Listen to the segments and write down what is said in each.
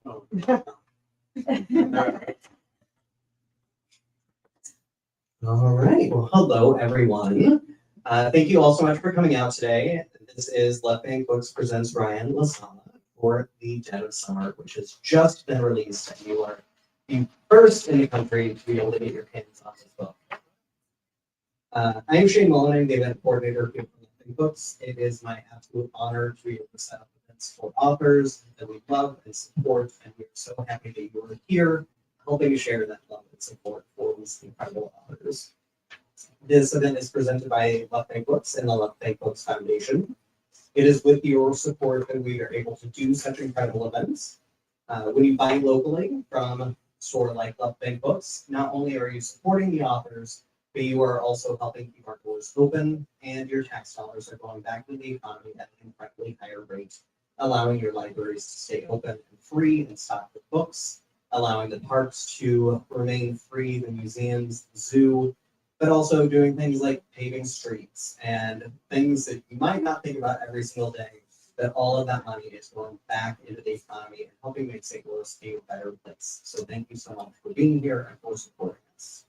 Oh. All right. Well, hello, everyone. Thank you all so much for coming out today. This is Left Bank Books presents Ryan Lasala for The Dead of Summer, which has just been released, and you are the first in the country to be able to get your hands on this book. I am Shane Mullen. I'm the event coordinator here for Left Bank Books. It is my absolute honor to be able to set up events for authors that we love and support, and we are so happy that you are here helping to share that love and support for these incredible authors. This event is presented by Left Bank Books and the Left Bank Books Foundation. It is with your support that we are able to do such incredible events. When you buy locally from a store like Left Bank Books, not only are you supporting the authors, but you are also helping keep our doors open, and your tax dollars are going back into the economy at an incredibly higher rate, allowing your libraries to stay open and free and stocked with books, allowing the parks to remain free, the museums, the zoo, but also doing things like paving streets and things that you might not think about every single day, that all of that money is going back into the economy and helping make St. Louis a better place. So thank you so much for being here and for supporting us.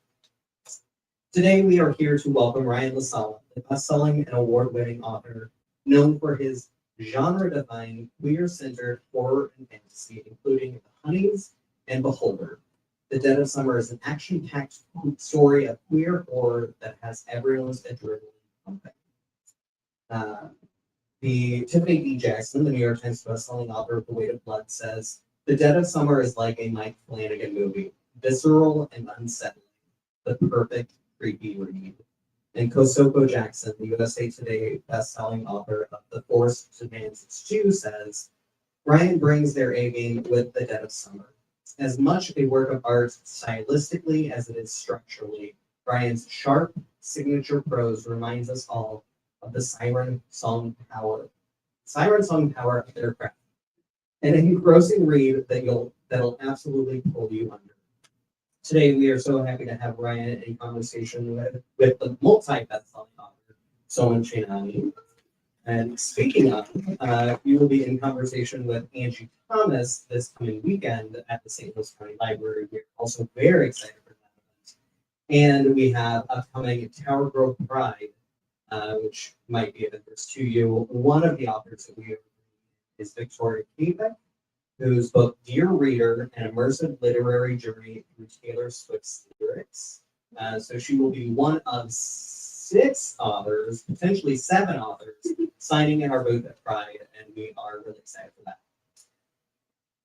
Today we are here to welcome Ryan Lasala, the best-selling and award-winning author known for his genre-defined, queer-centered horror and fantasy, including The Honeys and Beholder. The Dead of Summer is an action-packed story of queer horror that has everyone's adrenaline pumping. The Tiffany D. Jackson, the New York Times bestselling author of The Weight of Blood, says, "The Dead of Summer is like a Mike Flanagan movie, visceral and unsettling, the perfect creepy read." And Kosoko Jackson, the USA Today bestselling author of The Force Demands Its Due, says, "Ryan brings their A game with The Dead of Summer. As much a work of art stylistically as it is structurally, Ryan's sharp signature prose reminds us all of the siren song power of their craft. An engrossing read that'll absolutely pull you under." Today, we are so happy to have Ryan in conversation with the multi-best-selling author, Soman Chainani. And speaking of, we will be in conversation with Angie Thomas this coming weekend at the St. Louis County Library. We're also very excited for that event. And we have upcoming Tower Grove Pride, which might be of interest to you. One of the authors that we are is Victoria Kavek, whose book Dear Reader, an immersive literary journey through Taylor Swift's lyrics. So she will be one of 6 authors, potentially 7 authors, signing in our booth at Pride, and we are really excited for that.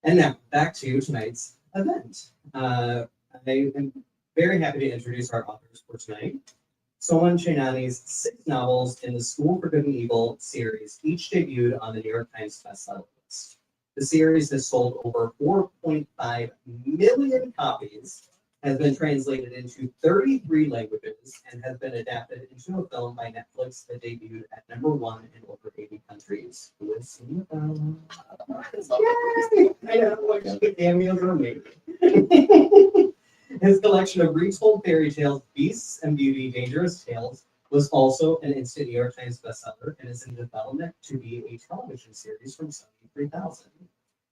And now, back to tonight's event. I am very happy to introduce our authors for tonight. Soman Chainani's 6 novels in the School for Good and Evil series each debuted on the New York Times bestseller list. The series has sold over 4.5 million copies, has been translated into 33 languages, and has been adapted into a film by Netflix that debuted at #1 in over 80 countries. Who has seen the film? Yay! I know, the cameos are amazing. His collection of retold fairy tales, Beasts and Beauty, Dangerous Tales, was also an instant New York Times bestseller and is in development to be a television series from Sony 3000.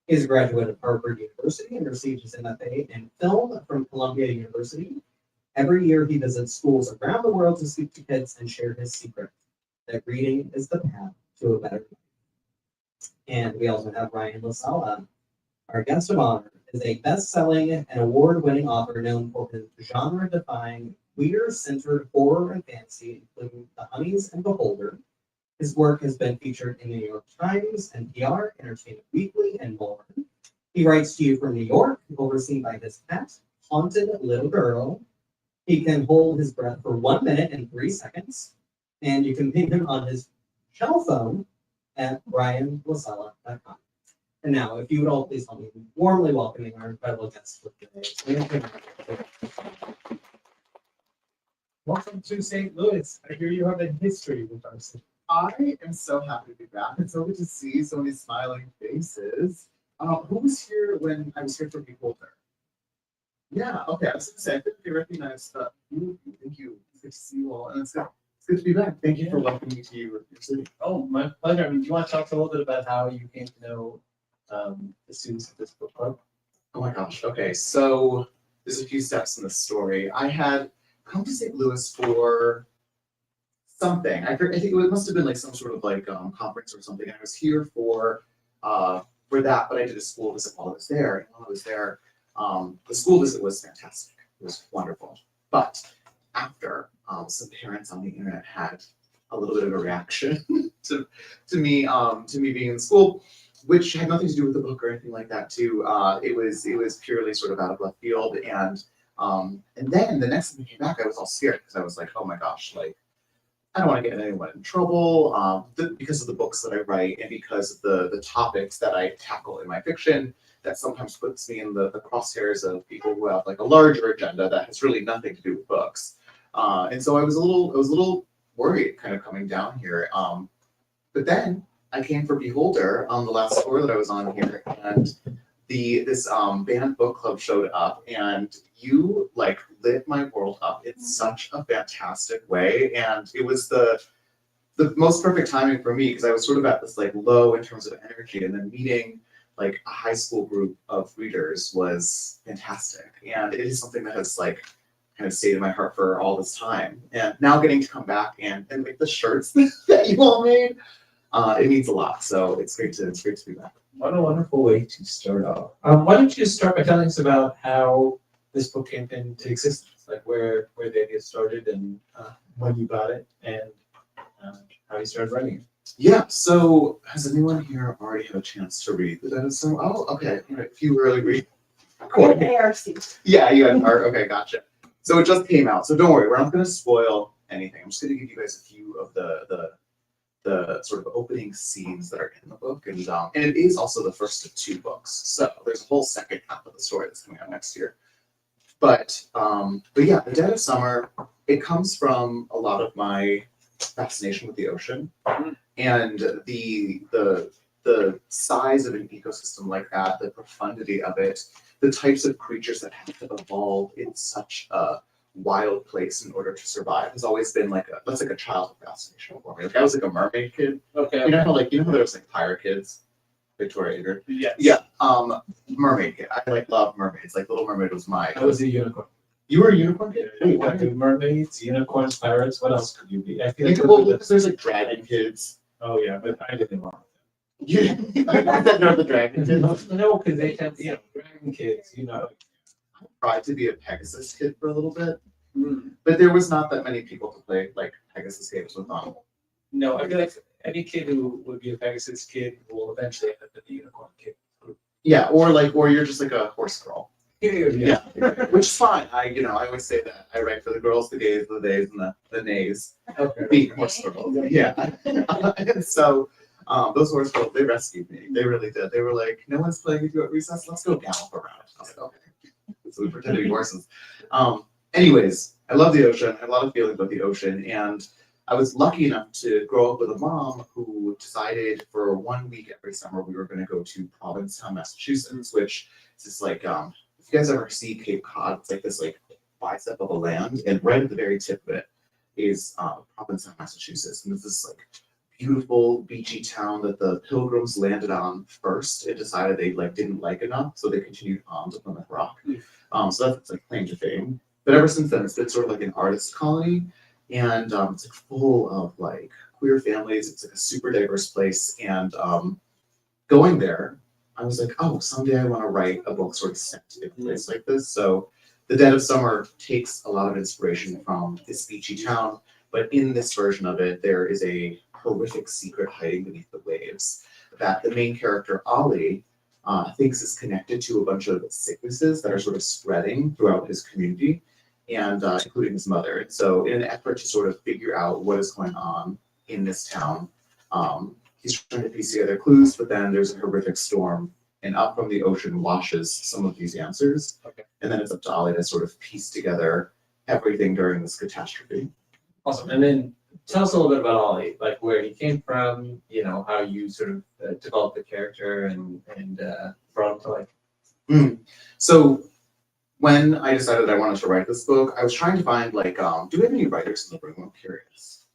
He is a graduate of Harvard University and received his MFA in film from Columbia University. Every year he visits schools around the world to speak to kids and share his secret, that reading is the path to a better life. And we also have Ryan Lasala, our guest of honor, is a best-selling and award-winning author known for his genre-defying, queer-centered horror and fantasy, including The Honeys and Beholder. His work has been featured in the New York Times, NPR, Entertainment Weekly, and more. He writes to you from New York, overseen by his pet, haunted little girl. He can hold his breath for 1 minute and 3 seconds, and you can ping him on his cell phone at ryanlasala.com. And now, if you would all please help me in warmly welcoming our incredible guests for today. Welcome to St. Louis. I hear you have a history with our city. I am so happy to be back. It's so good to see so many smiling faces. Who was here when I was here for Beholder? Yeah, okay. I was going to say, I think they recognize you. Thank you. It's good to see you all. And it's good to be back. Thank you for welcoming me to your city. Oh, my pleasure. I mean, do you want to talk a little bit about how you came to know the students of this book club? Oh my gosh. Okay, so there's a few steps in this story. I had come to St. Louis for something. I think it must have been like some sort of like conference or something. And I was here for that, but I did a school visit while I was there. And while I was there, the school visit was fantastic. It was wonderful. But after, some parents on the internet had a little bit of a reaction to me being in school, which had nothing to do with the book or anything like that. Too, it was purely sort of out of left field. And then the next time I came back, I was all scared because I was like, oh my gosh, like I don't want to get anyone in trouble because of the books that I write and because of the topics that I tackle in my fiction. That sometimes puts me in the crosshairs of people who have like a larger agenda that has really nothing to do with books. And so I was a little worried kind of coming down here. But then I came for Beholder on the last tour that I was on here, and this band book club showed up, and you like lit my world up in such a fantastic way, and it was the most perfect timing for me because I was sort of at this like low in terms of energy, and then meeting like a high school group of readers was fantastic, and it is something that has like kind of stayed in my heart for all this time, and now getting to come back and make the shirts that you all made, it means a lot. So it's great to be back. What a wonderful way to start off. Why don't you start by telling us about how this book came into existence, like where the idea started and when you got it and how you started writing it. Yeah, so has anyone here already had a chance to read the Dinosaur? Oh, okay, all right, if you really read. We have ARC. Yeah, you guys are, okay, gotcha. So it just came out, so don't worry, we're not gonna spoil anything. I'm just gonna give you guys a few of the sort of opening scenes that are in the book, and it is also the first of two books. So there's a whole second half of the story that's coming out next year. But yeah, The Dead of Summer, it comes from a lot of my fascination with the ocean and the size of an ecosystem like that, the profundity of it, the types of creatures that have to evolve in such a wild place in order to survive has always been like that's like a childhood fascination for me. Like I was like a mermaid kid. Okay. You know how there's like pirate kids, Victoria Edgar. Yes. Yeah. Mermaid kid. I like love mermaids. Like Little Mermaid was my. I was a unicorn. You were a unicorn kid. You got the mermaids, unicorns, pirates. What else could you be? I feel like Well, because there's like dragon kids. oh yeah, but I didn't want You said no, the dragon them. kids. No, because they have dragon kids. I tried to be a Pegasus kid for a little bit, but there was not that many people to play like Pegasus games with them. No, I feel like any kid who would be a Pegasus kid will eventually end up in the unicorn kid. Yeah, or you're just like a horse girl. Yeah. Which is fine. I always say that I write for the girls, the gays, the days, and the nays. Okay. Being horse girls. Yeah. And so those horse girls, they rescued me. They really did. They were like, no one's playing with you at recess. Let's go gallop around. I was like, okay. So we pretend to be horses. Anyways, I love the ocean. I have a lot of feelings about the ocean, and I was lucky enough to grow up with a mom who decided for 1 week every summer we were going to go to Provincetown, Massachusetts, which is this like if you guys ever see Cape Cod, it's like this like bicep of a land, and right at the very tip of it is Provincetown, Massachusetts, and it's this like beautiful beachy town that the Pilgrims landed on first and decided they like didn't like enough, so they continued on to Plymouth Rock. So that's like claim to fame. But ever since then, it's been sort of like an artist colony, and it's like full of like queer families. It's like a super diverse place, and going there, I was like, oh, someday I want to write a book sort of set in a place like this. So The Dead of Summer takes a lot of inspiration from this beachy town, but in this version of it, there is a horrific secret hiding beneath the waves that the main character, Ollie, thinks is connected to a bunch of sicknesses that are sort of spreading throughout his community, and including his mother. And so in an effort to sort of figure out what is going on in this town, he's trying to piece together clues, but then there's a horrific storm, and up from the ocean washes some of these answers. Okay. And then it's up to Ollie to sort of piece together everything during this catastrophe. Awesome. And then tell us a little bit about Ollie, like where he came from, how you sort of developed the character and brought him to life. So when I decided I wanted to write this book, I was trying to find like, do we have any writers in the room? I'm curious.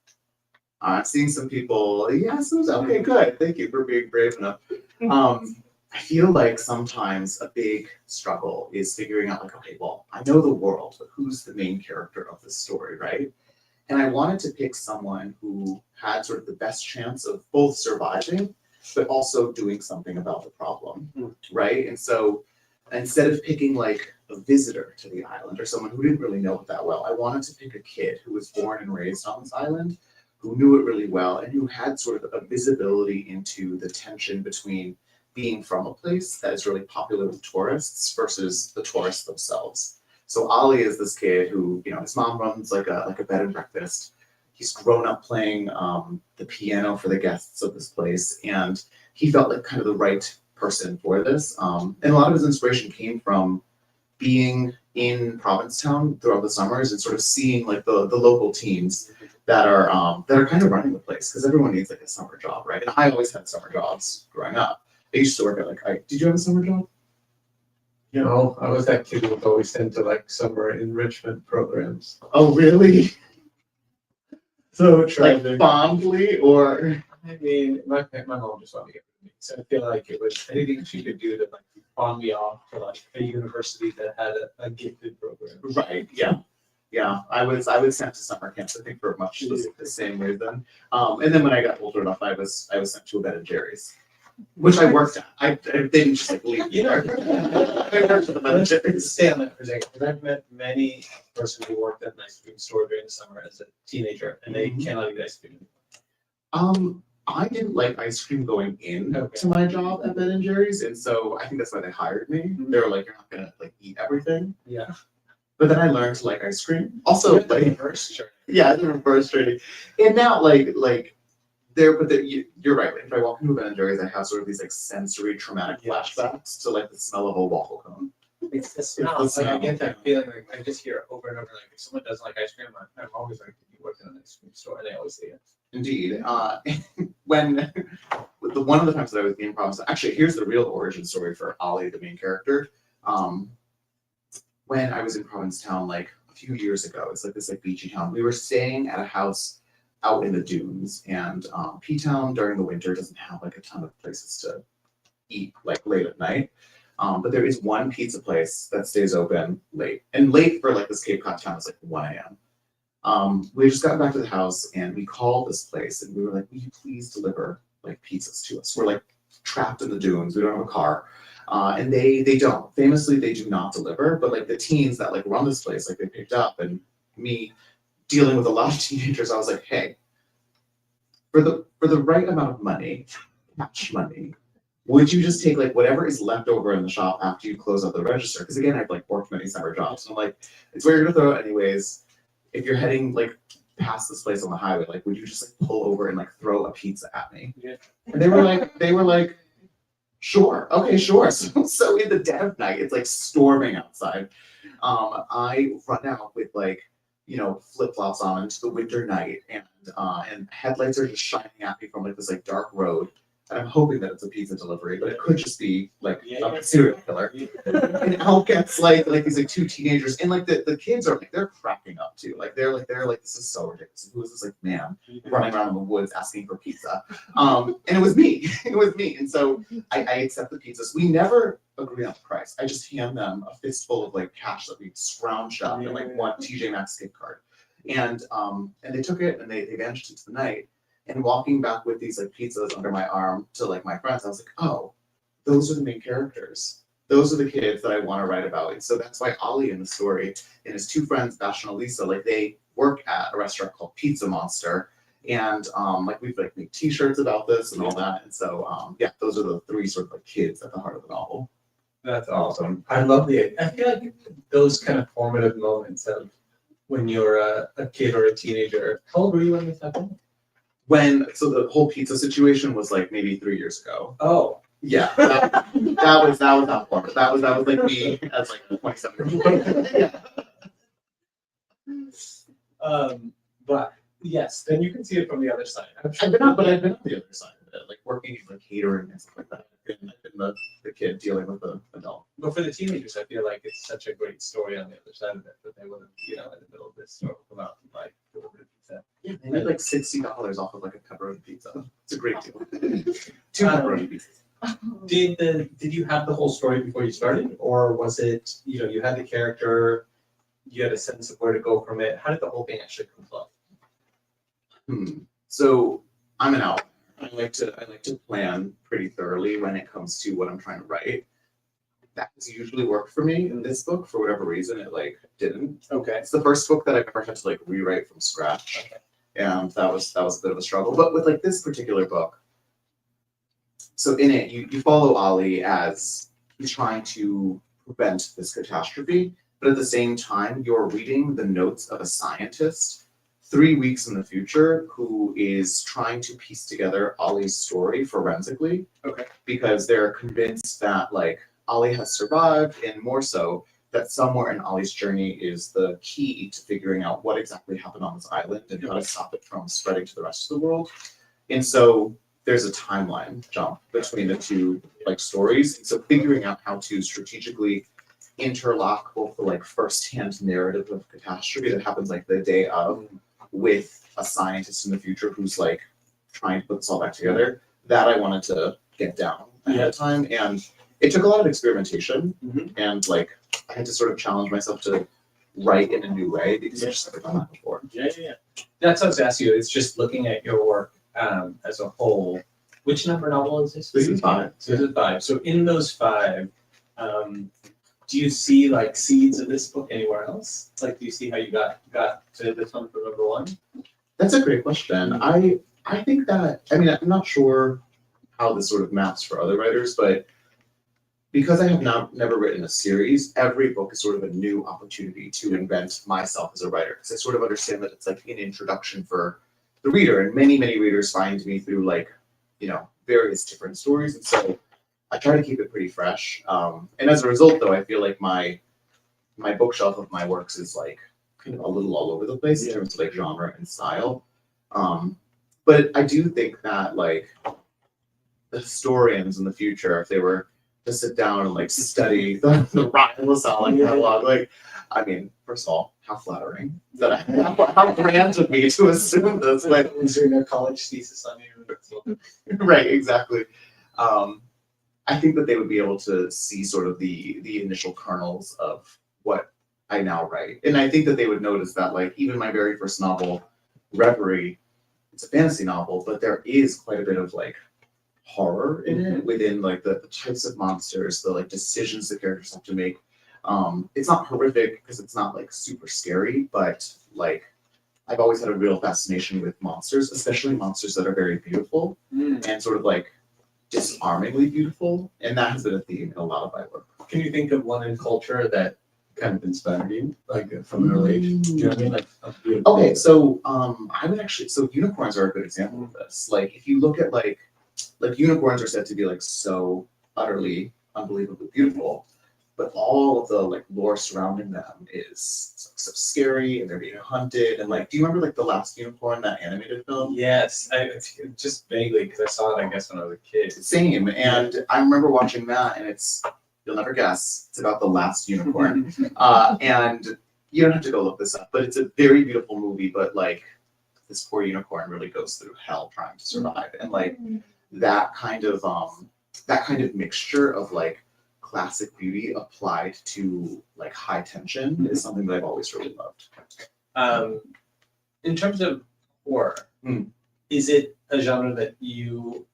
I'm seeing some people. Yes, okay, good. Thank you for being brave enough. I I feel like sometimes a big struggle is figuring out like, okay, well, I know the world, but who's the main character of this story, right? And I wanted to pick someone who had sort of the best chance of both surviving, but also doing something about the problem, right? And so instead of picking like a visitor to the island or someone who didn't really know it that well, I wanted to pick a kid who was born and raised on this island, who knew it really well, and who had sort of a visibility into the tension between being from a place that is really popular with tourists versus the tourists themselves. So Ali is this kid who, you know, his mom runs like a bed and breakfast. He's grown up playing the piano for the guests of this place, and he felt like kind of the right person for this. And a lot of his inspiration came from being in Provincetown throughout the summers and sort of seeing like the local teams that are kind of running the place, because everyone needs like a summer job, right? And I always had summer jobs growing up. I used to work at did you have a summer job? You know, I was that kid who was always into like summer enrichment programs. Oh, really? So Like tragic. fondly, or I mean, my mom just wanted to get rid of me, so I feel like it was anything she could do to like pawn me off to like a university that had a gifted program. right? Yeah, yeah. I was sent to summer camps. I think for much the same reason. And then when I got older enough, I was sent to a Ben and Jerry's, which I worked at. I didn't just like leave. You know, I worked at the Ben and Jerry's. stay on that for a second, because I've met many persons who worked at an ice cream store during the summer as a teenager, and they cannot eat ice cream. I didn't like ice cream going in Okay. to my job at Ben and Jerry's, and so I think that's why they hired me. They were like, "You're not gonna like eat everything." Yeah. But then I learned to like ice cream. Also, The like, reverse journey. yeah, the reverse trading. And now, you're right. Like, if I walk into a Ben and Jerry's, I have sort of these like sensory traumatic Yes. flashbacks to like the smell of a waffle cone. It's the smell, Like, I smell. get that feeling, like I just hear it over and over. Like if someone doesn't like ice cream, I'm always like, "You work in an ice cream store," and they always say it. Indeed. When one of the times that I was in Provincetown, actually, here's the real origin story for Ali, the main character. When I was in Provincetown, like a few years ago, it's like this like beachy town. We were staying at a house out in the dunes, and P-Town during the winter doesn't have like a ton of places to eat like late at night. But there is one pizza place that stays open late, and late for like this Cape Cod town is like 1 a.m. We just got back to the house and we called this place and we were like, "Will you please deliver like pizzas to us? We're like trapped in the dunes. We don't have a car." And they don't. Famously, they do not deliver. But like the teens that like run this place, like they picked up. And me dealing with a lot of teenagers, I was like, "Hey, for the right amount of money, cash money, would you just take like whatever is left over in the shop after you close out the register?" Because again, I've like worked many summer jobs, and I'm like, it's where you're gonna throw it anyways. If you're heading like past this place on the highway, like, would you just like pull over and like throw a pizza at me? Yeah. And they were like, "Sure, okay, sure." So in the dead of night, it's like storming outside. I run out with like, you know, flip flops on into the winter night, and headlights are just shining at me from like this like dark road. And I'm hoping that it's a pizza delivery, but it could just be like a serial killer. And out gets like these like two teenagers, and like the kids are like they're cracking up too. Like they're like this is so ridiculous. Who is this like man running around in the woods asking for pizza? And it was me. It was me. And so I accept the pizzas. We never agree on the price. I just hand them a fistful of like cash that we scrounged up and like one TJ Maxx gift card. And they took it and they vanished into the night. And walking back with these like pizzas under my arm to like my friends, I was like, "Oh, those are the main characters. Those are the kids that I want to write about." And so that's why Ali in the story and his two friends, Bastion and Lisa, like they work at a restaurant called Pizza Monster. And like we've like made t-shirts about this and all that. And so yeah, those are the three sort of like kids at the heart of the novel. That's awesome. I love I feel like those kind of formative moments of when you're a kid or a teenager. How old were you when this happened? So the whole pizza situation was like maybe 3 years ago. Oh, Yeah, that was not formative. That was like me as like a 27-year-old. Yeah. But yes, then you can see it from the other side. I've been on the other side of it, like working in like catering and stuff like that. I've been the kid dealing with the adult. But for the teenagers, I feel like it's such a great story on the other side of it that they wouldn't, in the middle of this store come out and like deliver pizza. Yeah, they made like $60 off of like a pepperoni pizza. It's a great deal. 2 pepperoni pizzas. Did you have the whole story before you started, or was it, you had the character, you had a sense of where to go from it? How did the whole thing actually come along? So I'm an outlier. I like to plan pretty thoroughly when it comes to what I'm trying to write. That has usually worked for me in this book. For whatever reason, it like didn't. Okay. It's the first book that I've ever had to like rewrite from scratch. Okay. And that was a bit of a struggle. But with like this particular book, so in it you follow Ollie as he's trying to prevent this catastrophe, but at the same time you're reading the notes of a scientist 3 weeks in the future who is trying to piece together Ollie's story forensically. Okay. Because they're convinced that like Ollie has survived, and more so that somewhere in Ollie's journey is the key to figuring out what exactly happened on this island and how to stop it from spreading to the rest of the world. And so there's a timeline jump between the two like stories. And so figuring out how to strategically interlock both the like firsthand narrative of catastrophe that happens like the day of with a scientist in the future who's like trying to put this all back together, that I wanted to get down ahead of time. And it took a lot of experimentation, and like I had to sort of challenge myself to write in a new way because I've just never done that before. Yeah. That's what I was asking you. It's just looking at your work as a whole. Which number novel is this? This is 5. So this is 5. So in those 5, do you see like seeds of this book anywhere else? Like, do you see how you got to this one for number 1? That's a great question. I think that, I mean, I'm not sure how this sort of maps for other writers, but because I have never written a series, every book is sort of a new opportunity to invent myself as a writer. Because I sort of understand that it's like an introduction for the reader, and many readers find me through like, various different stories. And so I try to keep it pretty fresh. And as a result, though, I feel like my bookshelf of my works is like kind of a little all over the place in terms of like genre and style. But I do think that like the historians in the future, if they were to sit down and like study the Ryan Sala catalog, like, I mean, first of all, how flattering that how grand of me to assume this. Like, Was doing a college thesis on you? right, exactly. I think that they would be able to see sort of the initial kernels of what I now write. And I think that they would notice that like even my very first novel, Reverie, it's a fantasy novel, but there is quite a bit of like horror in it within like the types of monsters, the like decisions the characters have to make. It's not horrific because it's not like super scary, but like I've always had a real fascination with monsters, especially monsters that are very beautiful and sort of like disarmingly beautiful. And that has been a theme in a lot of my work. Can you think of one in culture that kind of inspired you, like from an early age? Do you know what I mean? Like a beautiful. Okay, so I would actually, so unicorns are a good example of this. Like if you look at like unicorns are said to be like so utterly unbelievably beautiful, but all of the like lore surrounding them is so scary, and they're being hunted. And like, do you remember like the last unicorn, that animated film? Yes, I just vaguely because I saw it, I guess, when I was a kid. Same, and I remember watching that, and it's, you'll never guess, it's about the last unicorn. And you don't have to go look this up, but it's a very beautiful movie. But like, this poor unicorn really goes through hell trying to survive, and like that kind of mixture of like classic beauty applied to like high tension is something that I've always really loved. In terms of horror, is it a genre that you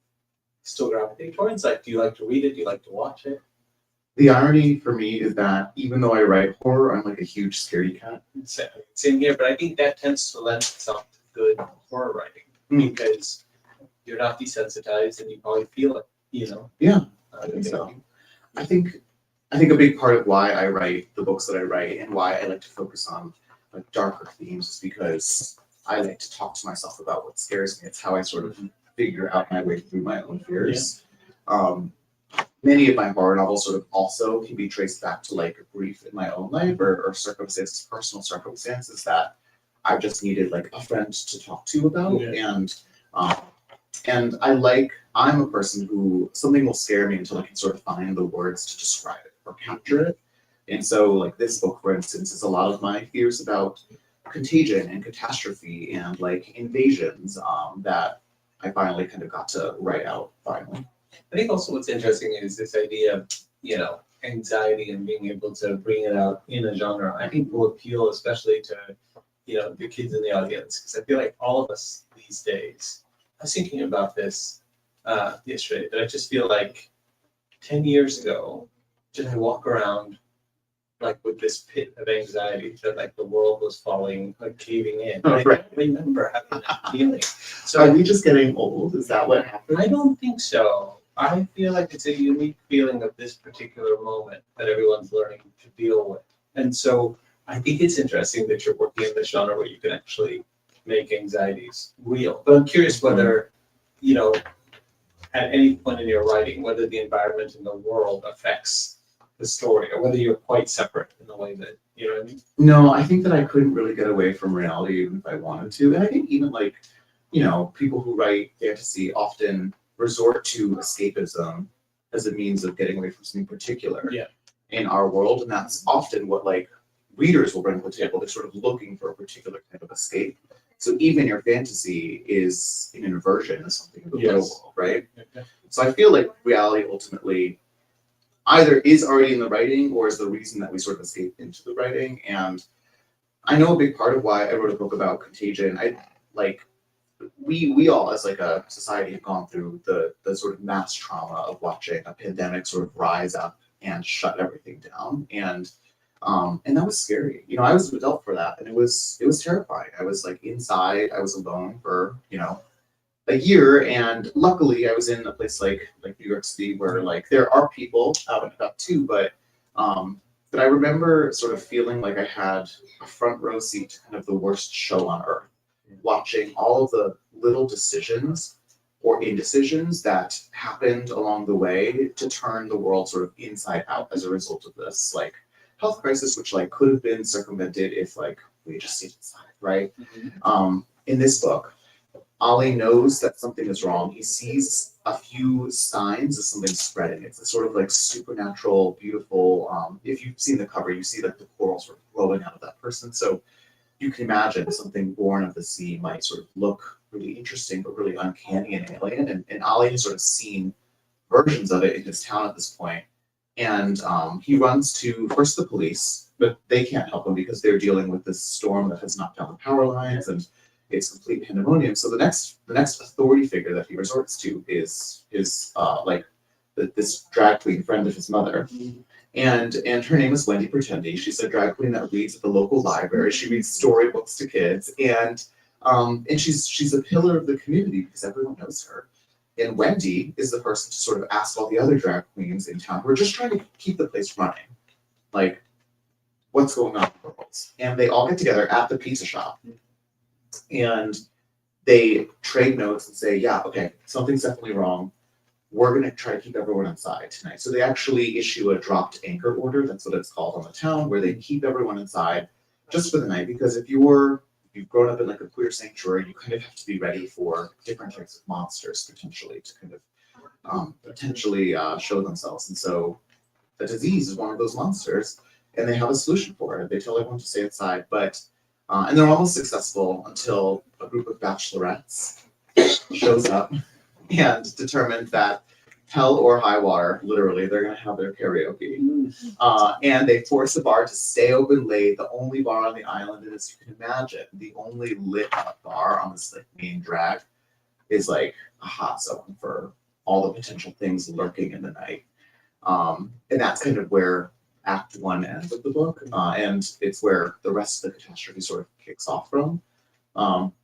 still gravitate towards? Like, do you like to read it? Do you like to watch it? The irony for me is that even though I write horror, I'm like a huge scaredy cat. Same here, but I think that tends to lend itself to good horror writing because you're not desensitized and you probably feel it, Yeah, I think so. I think a big part of why I write the books that I write and why I like to focus on like darker themes is because I like to talk to myself about what scares me. It's how I sort of figure out my way through my own fears. Many of my horror novels sort of also can be traced back to like a grief in my own life or circumstances, personal circumstances that I just needed like a friend to talk to about. And I'm a person who something will scare me until I can sort of find the words to describe it or capture it. And so like this book, for instance, is a lot of my fears about contagion and catastrophe and like invasions that I finally kind of got to write out finally. I think also what's interesting is this idea of, anxiety and being able to bring it out in a genre. I think will appeal especially to, the kids in the audience, because I feel like all of us these days, I was thinking about this yesterday, that I just feel like 10 years ago, did I walk around like with this pit of anxiety that like the world was falling, like caving in. Oh, I right. don't remember having that feeling. Are So we just getting old? Is that what happened? I don't think so. I feel like it's a unique feeling of this particular moment that everyone's learning to deal with. And so I think it's interesting that you're working in this genre where you can actually make anxieties real. But I'm curious whether, at any point in your writing, whether the environment in the world affects the story, or whether you're quite separate in the way that, you know what I mean? No, I think that I couldn't really get away from reality even if I wanted to. And I think even like, people who write fantasy often resort to escapism as a means of getting away from something particular Yeah. in our world. And that's often what like readers will bring to the table. They're sort of looking for a particular kind of escape. So even your fantasy is an inversion of something in the real Yes. world, right? Okay. So I feel like reality ultimately either is already in the writing or is the reason that we sort of escape into the writing. And I know a big part of why I wrote a book about contagion. We all as like a society have gone through the sort of mass trauma of watching a pandemic sort of rise up and shut everything down. And that was scary. I was an adult for that, and it was terrifying. I was like inside, I was alone for, a year, and luckily I was in a place like New York City where like there are people out and about too, but I remember sort of feeling like I had a front row seat to kind of the worst show on earth, watching all of the little decisions or indecisions that happened along the way to turn the world sort of inside out as a result of this like health crisis, which like could have been circumvented if like we just stayed inside, right? In this book, Ollie knows that something is wrong. He sees a few signs of something spreading. It's a sort of like supernatural, beautiful. If you've seen the cover, you see like the coral sort of growing out of that person. So you can imagine something born of the sea might sort of look really interesting, but really uncanny and alien. And Ollie has sort of seen versions of it in his town at this point. And he runs to first the police, but they can't help him because they're dealing with this storm that has knocked down the power lines and it's complete pandemonium. So the next authority figure that he resorts to is this drag queen friend of his mother. And her name is Wendy Pretendi. She's a drag queen that reads at the local library. She reads storybooks to kids, and she's a pillar of the community because everyone knows her. And Wendy is the person to sort of ask all the other drag queens in town who are just trying to keep the place running, like, what's going on in the world? And they all get together at the pizza shop, and they trade notes and say, yeah, okay, something's definitely wrong. We're going to try to keep everyone inside tonight. So they actually issue a dropped anchor order. That's what it's called on the town, where they keep everyone inside just for the night. Because if you've grown up in like a queer sanctuary, you kind of have to be ready for different types of monsters potentially to kind of potentially show themselves. And so the disease is one of those monsters, and they have a solution for it. They tell everyone to stay inside, and they're almost successful until a group of bachelorettes shows up and determined that hell or high water, literally, they're going to have their karaoke. And they force the bar to stay open late, the only bar on the island. And as you can imagine, the only lit up bar on this like main drag is like a hot zone for all the potential things lurking in the night. And that's kind of where Act 1 ends of the book. And it's where the rest of the catastrophe sort of kicks off from.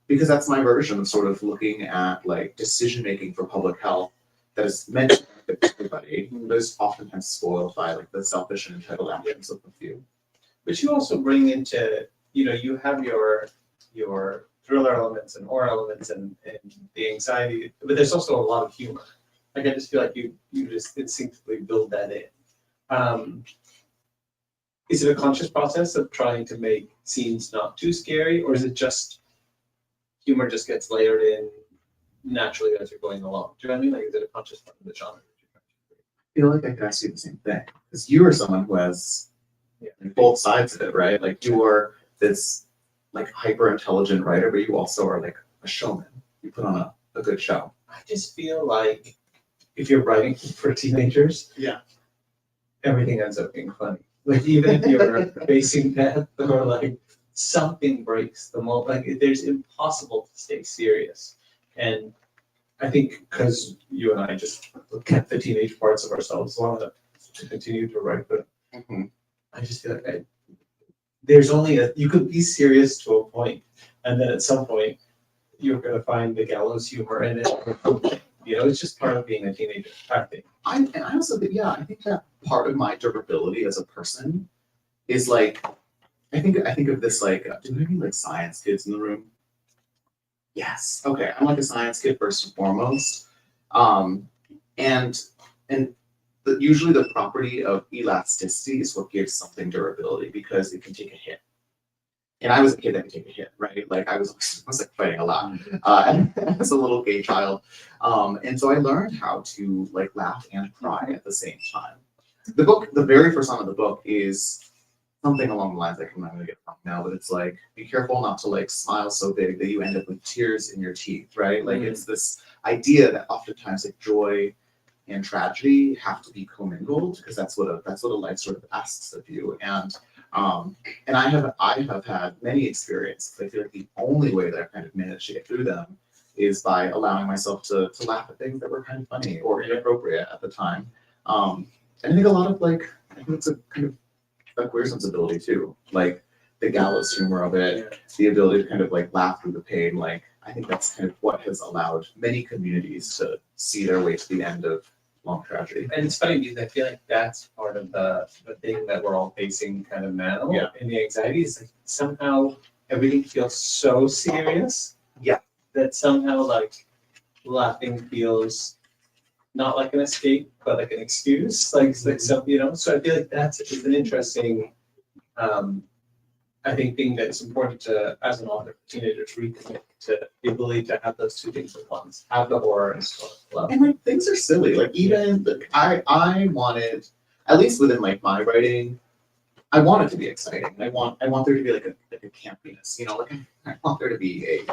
Because that's my version of sort of looking at like decision making for public health that is meant to benefit everybody, but is oftentimes spoiled by like the selfish and entitled actions of a few. But you also bring into, you have your thriller elements and horror elements and the anxiety, but there's also a lot of humor. Like I just feel like you just instinctively build that in. Is it a conscious process of trying to make scenes not too scary, or is it just humor just gets layered in naturally as you're going along? Do you know what I mean? Like, is it a conscious part of the genre? I feel like I can ask you the same thing. Because you are someone who has both sides of it, right? Like you are this like hyper intelligent writer, but you also are like a showman. You put on a good show. I just feel like if you're writing for teenagers, Yeah. everything ends up being funny. Like even if you're facing death or like something breaks the mold, like there's impossible to stay serious. And I think because you and I just kept the teenage parts of ourselves long enough to continue to write, but Mhm. I just feel like there's only you could be serious to a point, and then at some point you're gonna find the gallows humor in it. You know, it's just part of being a teenager, I think. I also think, yeah, I think that part of my durability as a person is like, I think of this like, do we have any like science kids in the room? Yes. Okay, I'm like a science kid first and foremost. Um, and and usually the property of elasticity is what gives something durability because it can take a hit. And I was a kid that could take a hit, right? Like I was like fighting a lot as a little gay child, and so I learned how to like laugh and cry at the same time. The book, the very first line of the book is something along the lines like I'm not gonna get it wrong now, but it's like be careful not to like smile so big that you end up with tears in your teeth, right? Like it's this idea that oftentimes like joy and tragedy have to be commingled because that's what a life sort of asks of you. And I have had many experiences. I feel like the only way that I've kind of managed to get through them is by allowing myself to laugh at things that were kind of funny or inappropriate at the time. And I think a lot of like I think it's a kind of a queer sensibility too. Like the gallows humor of it, the ability to kind of like laugh through the pain. Like I think that's kind of what has allowed many communities to see their way to the end of long tragedy. And it's funny because I feel like that's part of the thing that we're all facing kind of now. Yeah. And the anxiety is like somehow everything feels so serious. Yeah. That somehow like laughing feels not like an escape, but like an excuse. Like some, you know, so I feel like it's an interesting I think thing that's important to, as an author, teenagers reconnect to the ability to have those two things at once, have the horror and still love. And like things are silly. Like even like, I wanted, at least within like my writing, I want it to be exciting. I want there to be like a campiness, you know, like I want there to be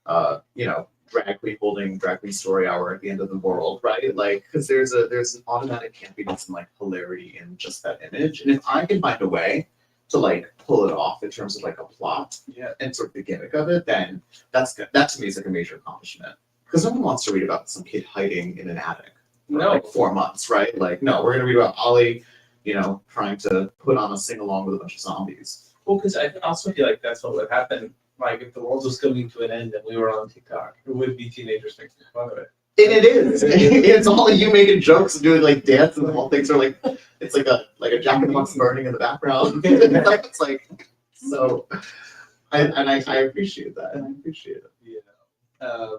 a you know, drag queen holding drag queen story hour at the end of the world, right? Like because there's an automatic campiness and like hilarity in just that image. And if I can find a way to like pull it off in terms of like a plot and sort of the gimmick of it, then that to me is like a major accomplishment. Because no one wants to read about some kid hiding in an attic for like 4 months, right? Like, no, we're gonna read about Ollie, you know, trying to put on a sing along with a bunch of zombies. Well, because I also feel like that's what would happen. Like if the world was coming to an end and we were on TikTok, it would be teenagers making fun of it. And it is. It's all you making jokes and doing like dances and all things are like it's like a Jack in the Box burning in the background. It's like so. I appreciate that. And I appreciate it. Yeah.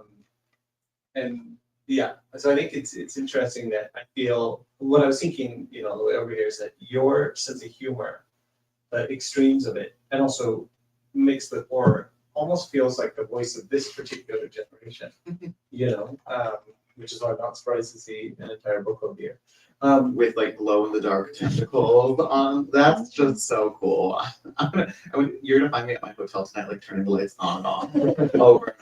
And yeah, so I think it's interesting that I feel what I was thinking, you know, on the way over here is that your sense of humor, the extremes of it, and also mixed with horror, almost feels like the voice of this particular generation. You know, which is why I'm not surprised to see an entire book club here. With like glow in the dark tentacles on. That's just so cool. You're gonna find me at my hotel tonight, like turning the lights on and off over and over.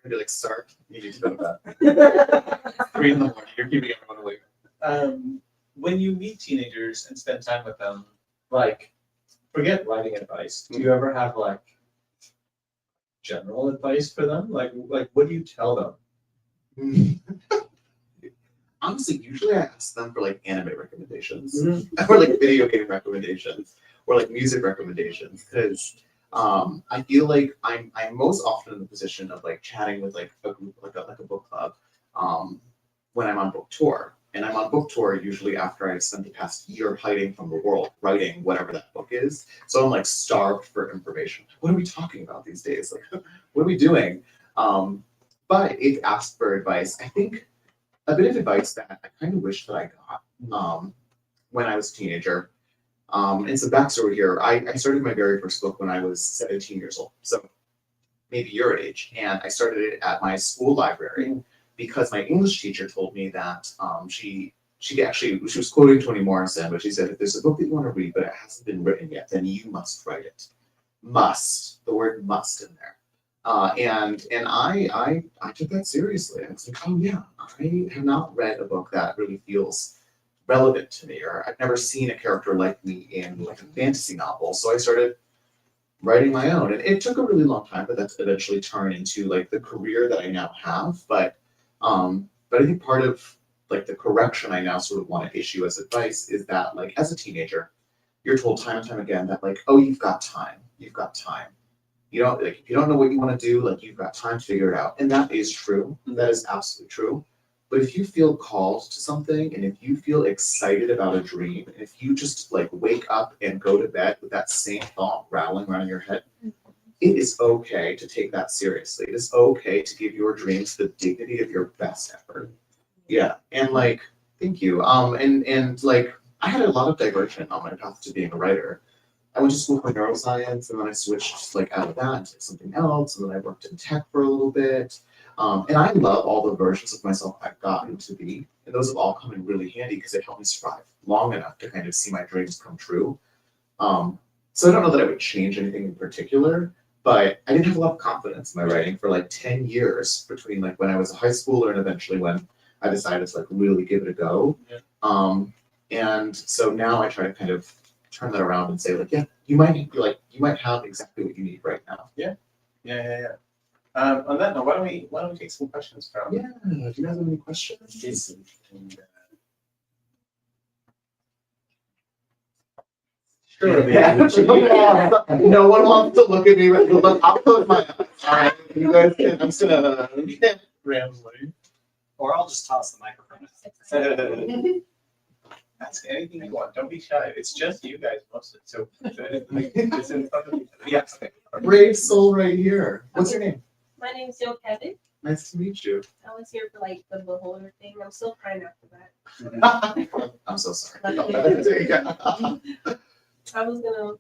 You're gonna be like, sir, you need to go to bed. 3 a.m. You're keeping everyone awake. When you meet teenagers and spend time with them, like, forget writing advice. Do you ever have like general advice for them? Like what do you tell them? Honestly, usually I ask them for like anime recommendations or like video game recommendations or like music recommendations because I feel like I'm most often in the position of like chatting with like a group like a book club when I'm on book tour. And I'm on book tour usually after I've spent the past year hiding from the world, writing whatever that book is. So I'm like starved for information. What are we talking about these days? Like, what are we doing? But if asked for advice, I think a bit of advice that I kind of wish that I got when I was a teenager. And some backstory here, I started my very first book when I was 17 years old. So maybe your age. And I started it at my school library because my English teacher told me that she was quoting Toni Morrison, but she said, if there's a book that you want to read, but it hasn't been written yet, then you must write it. Must, the word must in there. And I took that seriously. I was like, oh yeah, I have not read a book that really feels relevant to me, or I've never seen a character like me in like a fantasy novel. So I started writing my own, and it took a really long time, but that's eventually turned into like the career that I now have. But I think part of like the correction I now sort of want to issue as advice is that like as a teenager, you're told time and time again that like, oh, you've got time. You don't like if you don't know what you want to do, like you've got time to figure it out. And that is true. That is absolutely true. But if you feel called to something and if you feel excited about a dream, and if you just like wake up and go to bed with that same thought rattling around in your head, it is okay to take that seriously. It is okay to give your dreams the dignity of your best effort. Yeah. And like, thank you. And like I had a lot of diversion on my path to being a writer. I went to school for neuroscience, and then I switched like out of that into something else, and then I worked in tech for a little bit. And I love all the versions of myself I've gotten to be, and those have all come in really handy because it helped me survive long enough to kind of see my dreams come true. So I don't know that I would change anything in particular, but I didn't have a lot of confidence in my writing for like 10 years between like when I was a high schooler and eventually when I decided to like really give it a go. Yeah. And so now I try to kind of turn that around and say like, yeah, you might have exactly what you need right now. Yeah. On that note, why don't we take some questions from Yeah. Do you guys have any questions? Jason? And, surely. Yeah. No one wants to look at me. Look, I'll close my eyes. All right, you guys can. I'm just gonna randomly. Or I'll just toss the microphone. Ask anything you want. Don't be shy. It's just you guys mostly. So it's in front of you. Yeah. Okay. Brave soul right here. What's your name? My name's Jill Kevin. Nice to meet you. I was here for like the beholder thing. I'm still crying after that. I'm so sorry. I was gonna,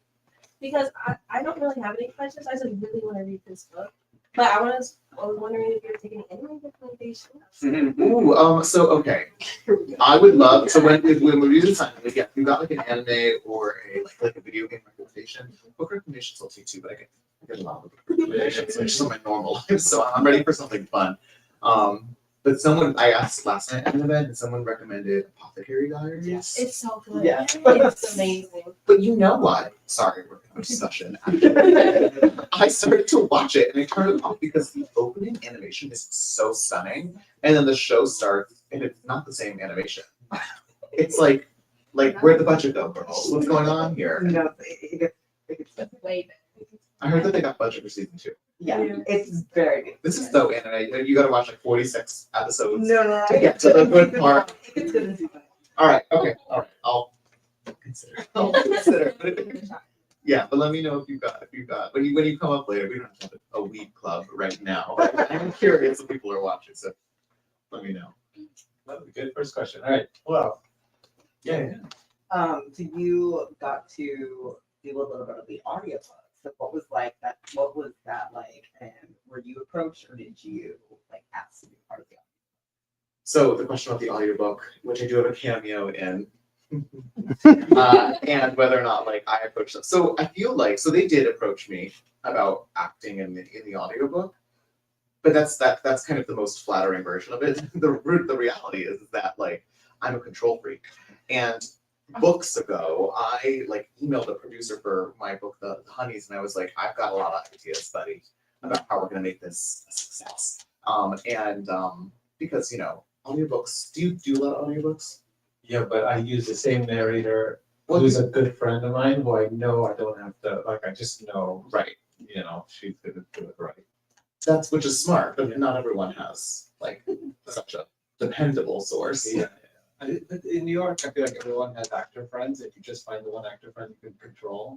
because I don't really have any questions. I just really want to read this book. But I was wondering if you're taking any recommendations. Ooh, so okay. I would love so when we do this time, like, yeah, you got like an anime or a video game recommendation. Book recommendations I'll take too, but I get a lot of book recommendations, which is my normal life. So I'm ready for something fun. But I asked last night at an event, and someone recommended Apothecary Diaries. Yes. It's so good. Yeah. It's amazing. But you know what? Sorry, we're in a discussion. I started to watch it and I turned it off because the opening animation is so stunning, and then the show starts and it's not the same animation. It's like where'd the budget go, girls? What's going on here? No, Wait. I heard that they got budget for season 2. yeah, it's very good. This is so anime. You got to watch like 46 episodes. No, To get to the good part. It's good to see that. All right. Okay. All right. I'll consider. I'll consider. Yeah, but let me know if you got when you come up later. We don't have a weed club right now. I'm curious if people are watching, so let me know. That was a good first question. All right. Well, yeah. So you got to do a little bit of the audiobook. So what was that like? And were you approached or did you like ask to be part of the So the question about the audiobook, which I do have a cameo in, and whether or not like I approached them. So I feel like they did approach me about acting in the audiobook, but that's kind of the most flattering version of it. The reality is that like I'm a control freak, and books ago I like emailed the producer for my book the Honeys, and I was like, I've got a lot of ideas, buddy, about how we're gonna make this a success. Because audiobooks. Do you do a lot of audiobooks? Yeah, but I use the same narrator who's a good friend of mine who I know I don't have to, like, I just know, Right. She's going to do it right. Which is smart, but not everyone has like such a dependable source. Yeah. But in New York, I feel like everyone has actor friends. If you just find the one actor friend you can control.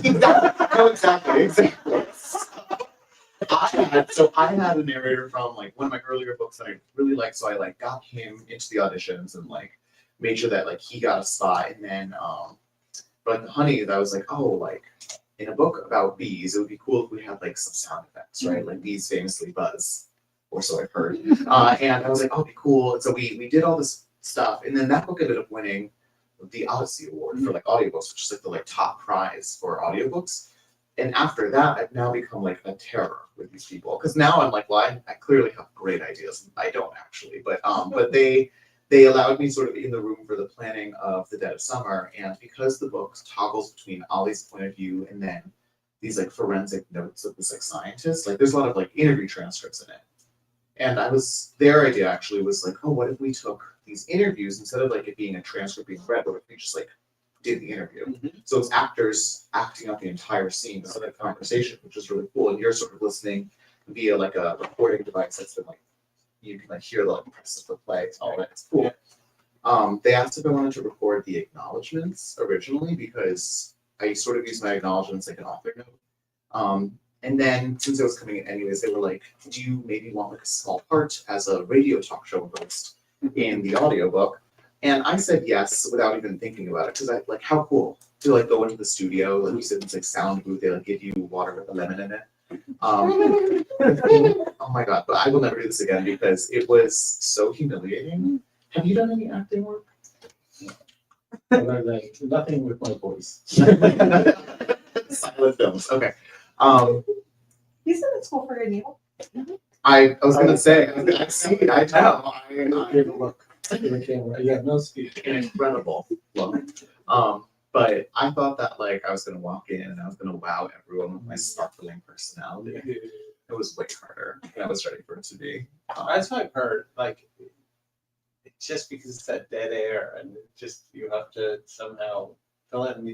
No, exactly. I had a narrator from like one of my earlier books that I really liked, so I like got him into the auditions and like made sure that like he got a spot. And then for like the Honeys, I was like, oh, like in a book about bees, it would be cool if we had like some sound effects, right? Like bees famously buzz, or so I've heard. And I was like, oh, it'd be cool. And so we did all this stuff, and then that book ended up winning the Odyssey Award for like audiobooks, which is like the like top prize for audiobooks. And after that, I've now become like a terror with these people because now I'm like, well, I clearly have great ideas. I don't actually, but they allowed me sort of in the room for the planning of The Dead of Summer, and because the book toggles between Ollie's point of view and then these like forensic notes of this like scientist, like there's a lot of like interview transcripts in it. And their idea actually was like, oh, what if we took these interviews instead of like it being a transcript being read, but if we just like did the interview. So it's actors acting out the entire scene of that conversation, which is really cool. And you're sort of listening via like a recording device that's been like, you can like hear the like press of the play, all that. It's cool. They asked if I wanted to record the acknowledgements originally because I sort of used my acknowledgements like an author note. And then since I was coming in anyways, they were like, do you maybe want like a small part as a radio talk show host in the audiobook? And I said yes without even thinking about it because I like how cool to like go into the studio, like you said, it's like sound booth, they like give you water with a lemon in it. Oh my god, but I will never do this again because it was so humiliating. Have you done any acting work? Like, nothing with my voice. Silent films. Okay. You said it's school for radio. I was gonna say I've seen I know. Give a look to the camera. Yeah, no speech. An incredible look. But I thought that like I was gonna walk in and I was gonna wow everyone with my sparkling personality. It was way harder than I was ready for it to be. That's what I've heard. Like, it's just because it's that dead air, and it just you have to somehow fill it, and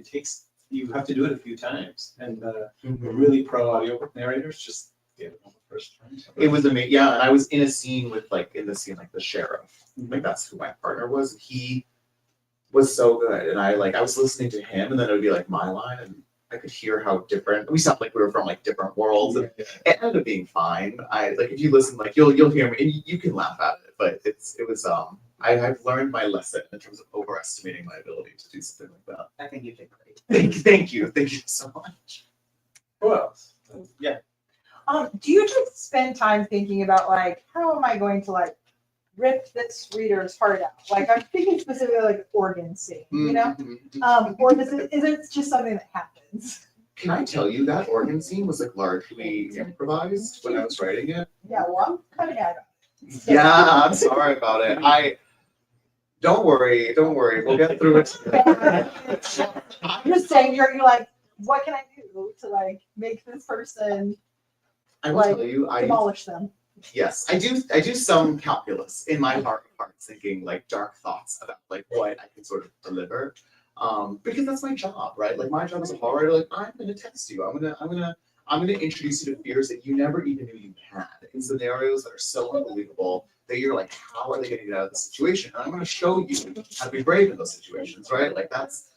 you have to do it a few times. And the really pro audiobook narrators just get it on the first time. It was amazing. Yeah, and I was in a scene with like the sheriff. Like that's who my partner was. He was so good, and I was listening to him, and then it would be like my line, and I could hear how different we sound, like we were from like different worlds. And it ended up being fine. I like if you listen, like you'll hear me, and you can laugh at it, but it was I've learned my lesson in terms of overestimating my ability to do something like that. I think you did great. Thank you so much. Who else? Yeah. Do you just spend time thinking about like how am I going to like rip this reader's heart out? Like I'm thinking specifically like organ scene, you know? Or is it just something that happens? Can I tell you that organ scene was like largely improvised when I was writing it? Yeah, well, I'm kind of mad. Yeah, I'm sorry about it. Don't worry, we'll get through it. I'm just saying you're like, what can I do to like make this person I will tell you, demolish them? Yes, I do some calculus in my heart of hearts, thinking like dark thoughts about like what I can sort of deliver. Because that's my job, right? Like my job as a horror writer, like I'm gonna test you. I'm gonna introduce you to fears that you never even knew you had in scenarios that are so unbelievable that you're like, how are they gonna get out of the situation? And I'm gonna show you how to be brave in those situations, right? Like that's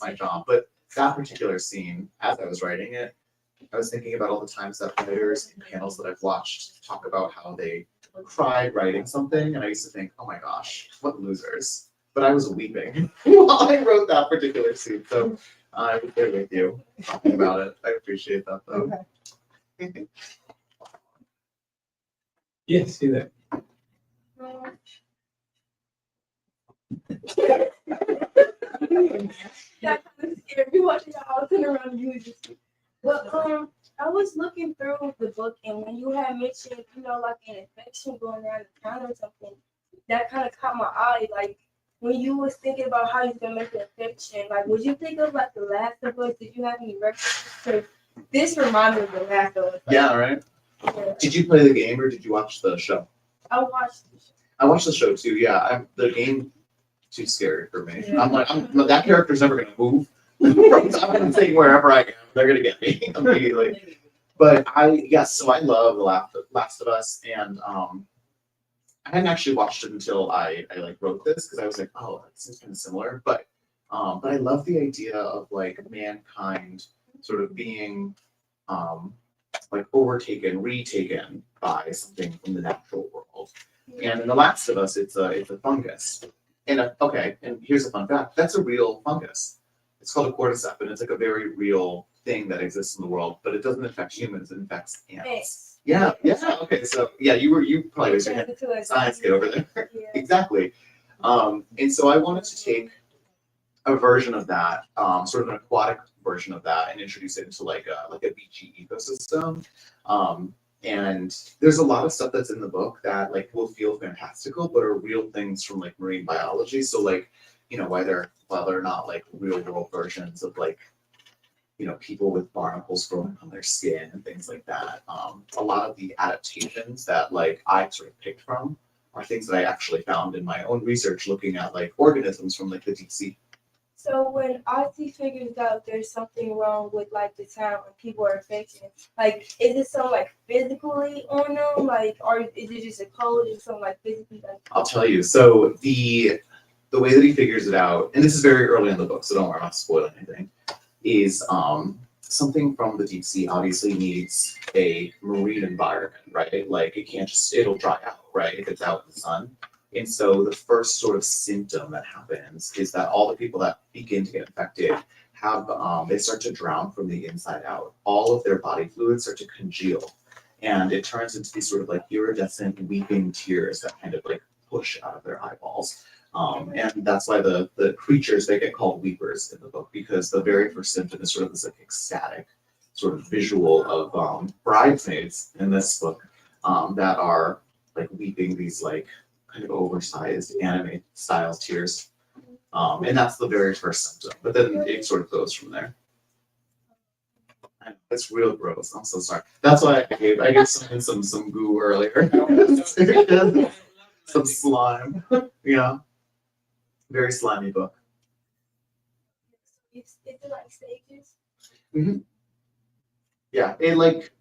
my job. But that particular scene, as I was writing it, I was thinking about all the times that writers in panels that I've watched talk about how they cried writing something, and I used to think, oh my gosh, what losers. But I was weeping while I wrote that particular scene. So I was there with you talking about it. I appreciate that though. Okay. Yes, see that. That kind of scared me watching the house and around you. But I was looking through the book, and when you had mentioned, like an infection going around the town or something, that kind of caught my eye. Like when you was thinking about how you can make an infection, like would you think of like The Last of Us? Did you have any references? Because this reminded me of The Last of Us. Like, Yeah, right. Yeah. Did you play the game or did you watch the show? I watched the show. I watched the show too. Yeah, the game too scary for me. Yeah. I'm like, that character's never gonna move. I'm saying wherever I am, they're gonna get me immediately. But so I love The Last of Us, and I hadn't actually watched it until I like wrote this because I was like, oh, that seems kind of similar. But I love the idea of like mankind sort of being like overtaken, retaken by something from the natural world. And in The Last of Us, it's a fungus. And and here's a fun fact: that's a real fungus. It's called a cordyceps, and it's like a very real thing that exists in the world. But it doesn't affect humans; it infects ants. Ants. Yeah. Okay. So yeah, you probably raised your hand. Science kid over there. Yeah. Exactly. And so I wanted to take a version of that, sort of an aquatic version of that and introduce it into like a beachy ecosystem. And there's a lot of stuff that's in the book that like will feel fantastical, but are real things from like marine biology. So like, you know, while they're not like real world versions of like, you know, people with barnacles growing on their skin and things like that. A lot of the adaptations that like I sort of picked from are things that I actually found in my own research looking at like organisms from like the deep sea. So when Ozzy figures out there's something wrong with like the town and people are affected, like is it something like physically on them, like, or is it just a code? Is it something like physically? Like, I'll tell you. So the way that he figures it out, and this is very early in the book, so don't worry, I'm not spoiling anything, is something from the deep sea obviously needs a marine environment, right? Like it can't just, it'll dry out, right? If it's out in the sun. And so the first sort of symptom that happens is that all the people that begin to get infected have, they start to drown from the inside out. All of their body fluids start to congeal. And it turns into these sort of like iridescent weeping tears that kind of like push out of their eyeballs. And that's why the creatures, they get called weepers in the book, because the very first symptom is sort of this like ecstatic sort of visual of bridesmaids in this book that are like weeping these like kind of oversized anime style tears. And that's the very first symptom, but then it sort of goes from there. It's real gross. I'm so sorry. That's why I gave some goo earlier. Some slime. Yeah. Very slimy book. it's like stages. Yeah, it like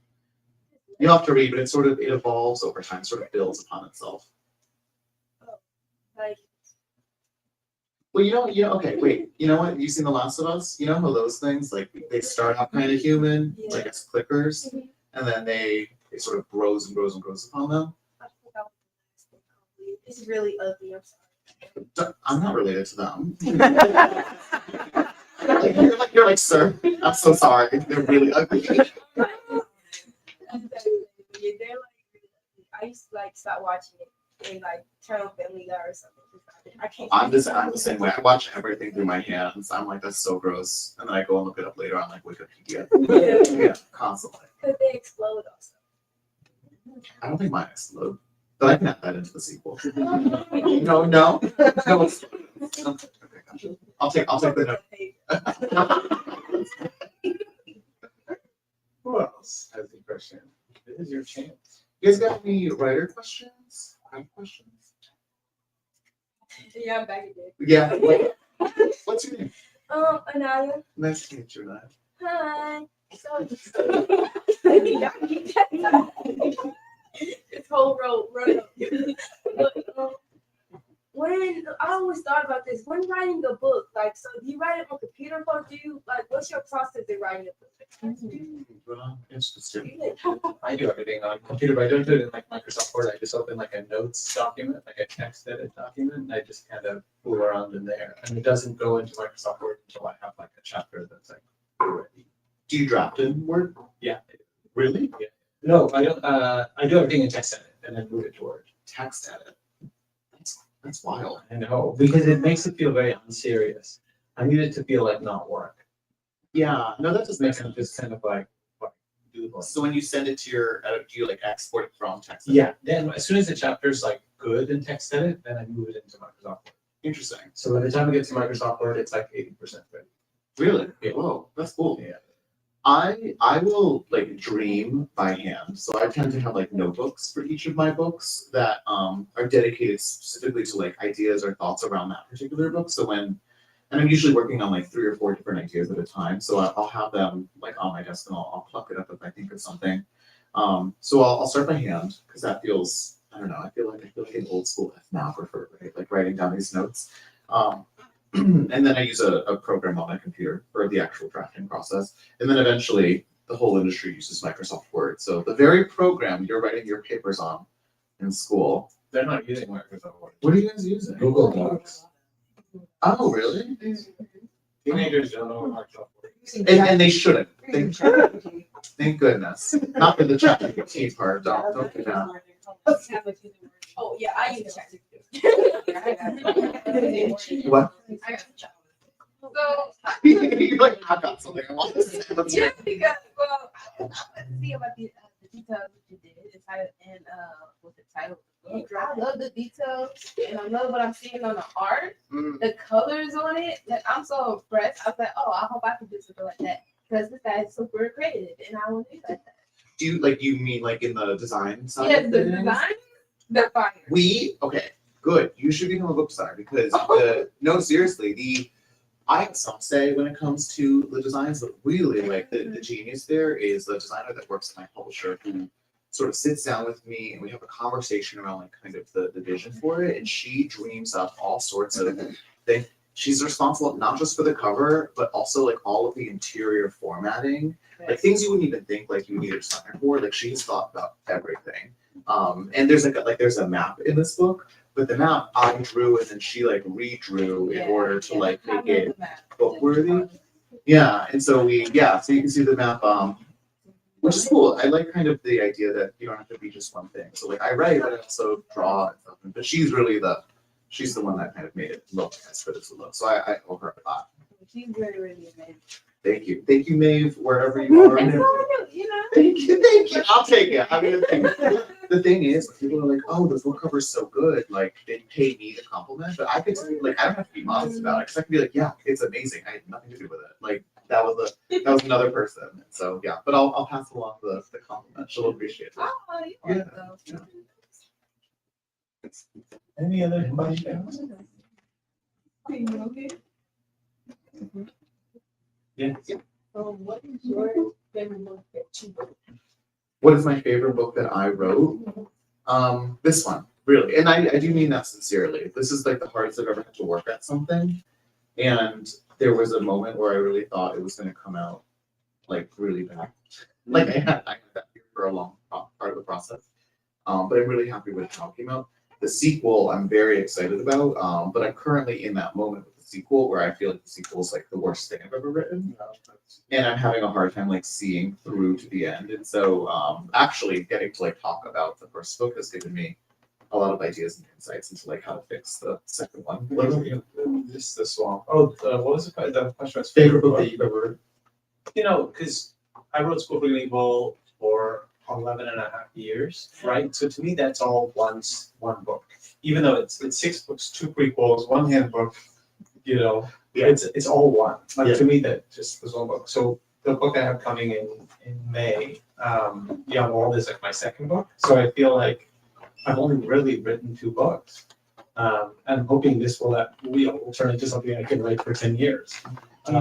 you have to read, but it evolves over time, sort of builds upon itself. Like, Well, okay, wait. You know what? You've seen The Last of Us? You know how those things, like, they start out kind of human, like as clickers, and then they sort of grows and grows and grows upon them? I think that was the last thing probably. It's really ugly. I'm sorry. I'm not related to them. You're like, sir, I'm so sorry. They're really ugly. They're like, I used to like stop watching it and like turn on Family Guy or something. I can't. I'm the same way. I watch everything through my hands. I'm like, that's so gross. And then I go and look it up later on like Wikipedia. Yeah, constantly. Because they explode also. I don't think mine explode. But I can add that into the sequel. No. Okay, gotcha. I'll take the note. Who else has a question? This is your chance. You guys got any writer questions? I have questions. Yeah, I'm back again. Yeah. What's your name? Anaya. Nice to meet you, Naya. Hi. So, this whole road run up. But, when I always thought about this, when writing a book, like, so do you write it on computer or do you, like, what's your process of writing a book? Interesting. I do everything on computer, but I don't do it in like Microsoft Word. I just open like a notes document, like a text edit document, and I just kind of fool around in there. And it doesn't go into Microsoft Word until I have like a chapter that's like ready. Do you draft in Word? Yeah. Really? Yeah. No, I don't. I do everything in text edit and then move it to Word. Text edit. That's wild. I know, because it makes it feel very unserious. I need it to feel like not work. Yeah. No, that does make Makes it sense. just kind of like doable. So when you send it to your editor, do you like export it from text edit? Yeah. Then as soon as the chapter's like good in text edit, then I move it into Microsoft Word. Interesting. So by the time it gets to Microsoft Word, it's like 80% ready. Really? Yeah. Whoa, that's cool. Yeah. I will like dream by hand. So I tend to have like notebooks for each of my books that are dedicated specifically to like ideas or thoughts around that particular book. So and I'm usually working on like 3 or 4 different ideas at a time. So I'll have them like on my desk and I'll pluck it up if I think of something. So I'll start by hand because that feels, I don't know, I feel like an old school ethnographer, right? Like writing down these notes. And then I use a program on my computer for the actual drafting process. And then eventually the whole industry uses Microsoft Word. So the very program you're writing your papers on in school. They're not using Microsoft Word. What are you guys using? Google Docs. Oh, really? Teenagers don't know what Microsoft Word is. And they shouldn't. Thank goodness. Not for the ChatGPT part. Don't do that. Oh, yeah, I use ChatGPT. What? So You're like, I've got something I want to say. Let's hear yeah, it. because well, I want to see about the details that you did, the title and with the title. I love the details, and I love what I'm seeing on the art, Mm. the colors on it. Like I'm so impressed. I was like, oh, I hope I can do something like that because this guy is super creative, and I want to be like that. Do you mean like in the design side? Yes, of the things? design, the fire. Okay, good. You should become a book designer because no, seriously, I have some say when it comes to the designs, but really like the genius there is the designer that works at my publisher who sort of sits down with me and we have a conversation around like kind of the vision for it, and she dreams up all sorts of things. She's responsible not just for the cover, but also like all of the interior formatting, like things you wouldn't even think like you would need a designer for. Like she's thought about everything. And there's there's a map in this book, but the map I drew and then she like redrew in order to like make it book worthy. Yeah, and so so you can see the map, which is cool. I like kind of the idea that you don't have to be just one thing. So like I write, but I also draw and stuff. But she's the one that kind of made it look as good as it looks. So I owe her a lot. She's really, really amazing. Thank you, Maeve, wherever you are. That's all I do, you know. Thank you. I'll take it. I mean, the thing is, people are like, "Oh, the book cover's so good." Like, they pay me the compliment, but I could like, I don't have to be modest about it because I can be like, "Yeah, it's amazing. I had nothing to do with it." Like, that was another person. So yeah, but I'll pass along the compliment. She'll appreciate it. Oh, you Yeah. welcome. Any other questions? Are you okay? Yeah. What is your favorite book that you wrote? What is my favorite book that I wrote? This one, really. And I do mean that sincerely. This is like the hardest I've ever had to work at something. And there was a moment where I really thought it was going to come out like really bad. Like I had that fear for a long part of the process. But I'm really happy with how it came out. The sequel, I'm very excited about. But I'm currently in that moment with the sequel where I feel like the sequel is like the worst thing I've ever written. And I'm having a hard time like seeing through to the end. And so actually getting to like talk about the first book has given me a lot of ideas and insights into like how to fix the second one. This the swamp. Oh, what was the question? Was Favorite book that you've ever written? You know, because I wrote School for Evil for 11 and a half years, right? So to me, that's all one book. Even though it's 6 books, 2 prequels, 1 handbook, you know, it's all one. Like to me, that just was one book. So the book I have coming in May, Young World, is like my second book. So I feel like I've only really written 2 books. And I'm hoping this will turn into something I can write for 10 years. Do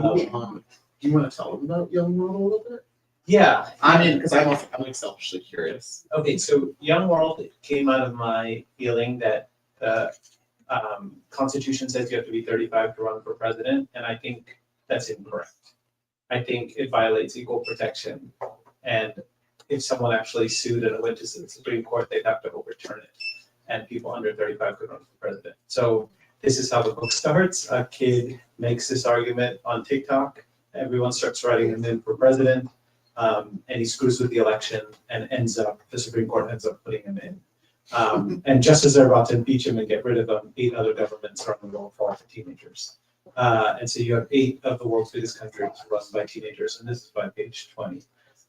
you want to tell them about Young World a little bit? Yeah. I mean, because I'm like selfishly curious. Okay, so Young World came out of my feeling that the Constitution says you have to be 35 to run for president, and I think that's incorrect. I think it violates equal protection, and if someone actually sued and went to the Supreme Court, they'd have to overturn it, and people under 35 could run for president. So this is how the book starts. A kid makes this argument on TikTok. Everyone starts writing him in for president. And he screws with the election and the Supreme Court ends up putting him in. And just as they're about to impeach him and get rid of him, 8 other governments are on the roll for teenagers. And so you have 8 of the world's biggest countries run by teenagers, and this is by page 20.